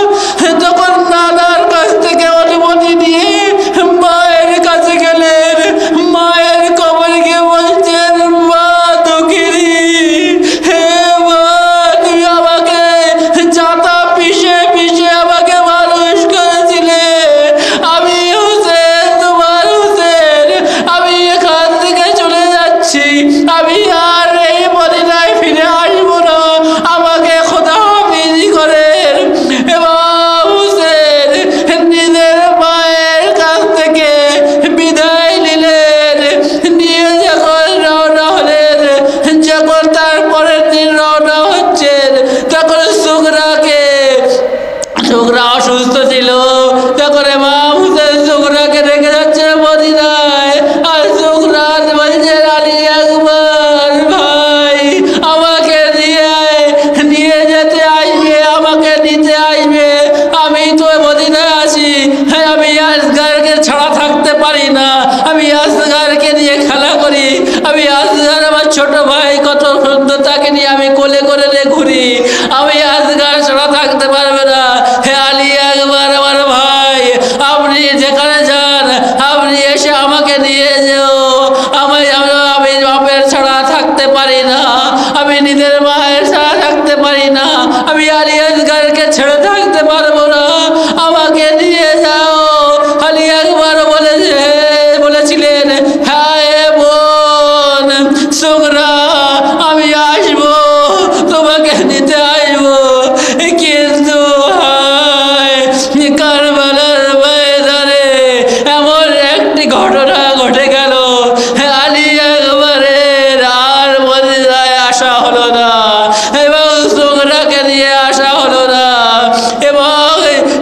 তখন নানার কাছ থেকে অনুমতি নিয়ে মায়ের কাছে গেলেন। মায়ের কবরে গিয়ে বলছেন, মা দুঃখিনী, হে মা, তুমি আমাকে জাতা পিষে পিষে আমাকে মানুষ করেছিলে, আমি হোসেন, তোমার হোসেন, আমি এখান থেকে চলে যাচ্ছি, আমি আর এই মদিনায় ফিরে আসবো না, আমাকে খোদা হাফেজ করেন। ইমাম হোসেন নিজের মায়ের কাছ থেকে বিদায় নিলেন, নিয়ে যখন রওনা হলেন, যখন তার পরের দিন রওনা হচ্ছেন, তখন সুগরা অসুস্থ ছিল। তখন ইমাম হোসেন সুগরাকে রেখে যাচ্ছে মদিনায়। আর সুগরা বলছেন, আলী আকবর ভাই, আমাকে নিয়ে যেতে আসবে, আমাকে নিতে আসবে, আমি তো মদিনায় আছি, আমি আসগারকে ছাড়া থাকতে পারি না, আমি আসগারকে নিয়ে খেলা করি, আমি আসগার আমার ছোট ভাই, কত সুন্দর, তাকে নিয়ে আমি কোলে করে ঘুরি, আমি আসগার ছাড়া থাকতে পারবে না। হে আলী আকবর আমার ভাই, আপনি যেখানে যান আপনি এসে আমাকে নিয়ে যেও, আমি বাপের ছাড়া থাকতে পারি না, আমি নিজের মায়ের ছাড়া থাকতে পারি না, আমি আলী আসগারকে ছেড়ে থাকতে পারবো না, আমাকে নিয়ে যাও। আলী আকবর বলেছিলেন, হ্যাঁ বোন সুগরা, আমি আসবো, তোমাকে নিতে আসবো, কিন্তু কারবালার ময়দানে এমন একটি ঘটনা ঘটে গেল, আলী আকবরের আর মদিনায় আসা হলো না এবং সুগরাকে নিয়ে আসা হলো না। এবং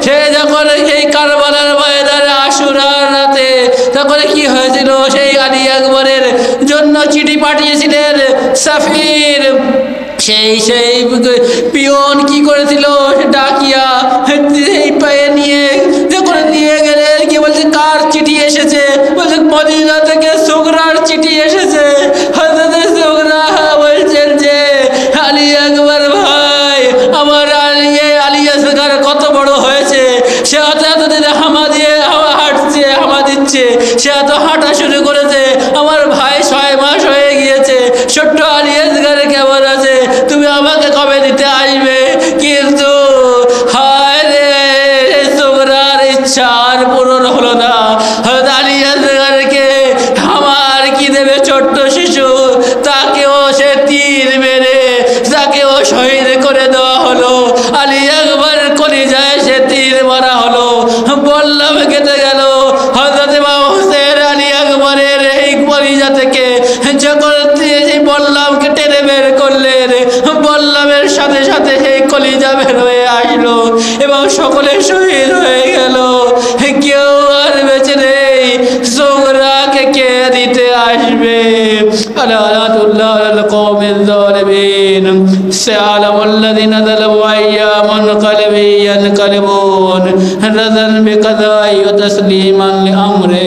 সে যখন সেই কারবালার ময়দানে আশুরার রাতে, তখন কি হয়েছিল, সেই আলী আকবরের জন্য চিঠি পাঠিয়েছিলেন সাফির। সেই পিয়ন কি করেছিল, ডাকিয়া এই পায়ে নিয়ে গেলেন। কি বলছে, কার চিঠি এসেছে? বলছে মদিনা থেকে সুগরার চিঠি এসেছে। হযরত সুগরা বলছেন যে, আলী আকবর ভাই, আমার আলী আসগার কত বড় হয়েছে, সে এত দিনে হামা দিচ্ছে, সে এত হাঁটা শুরু করেছে, আমার ভাই 6 মাস হয়ে গিয়েছে, ছোট্ট আলী আসগার কেমন আছে, তুমি আমাকে কবে দিতে আসবে? কিন্তু হায় রে, সুগরার ইচ্ছা আর পূরণ হলো না। হযরত আলী আসগারকে আমার কি দেবে, ছোট্ট শিশু, তাকেও সে তীর মেরে তাকেও শহীদ করে দেওয়া হলো। আলী আকবর কলিজায় সে তীর মারা হলো, বললাম কেটে গেল। হযরত ইমাম হোসেন আলী আকবরের এই কলিজা থেকে যখন সেই বল্লামকে টেনে বের করলেন, বল্লামের সাথে সাথে সেই কলিজা বের হয়ে আসলো এবং সকলে শহীদ হয়ে গেল, কেউ আর বেঁচে নেই। সুগরাকে কে দিতে আসবে? আলাতুল্লাহ আলাল কওমিল যালিমিন সালামুল্লাযিনা যালামু আইয়ামান কলবি ইয়ানকালিবুন রাযান বিকাদাই ওয়া তাসলিমান লিআমরি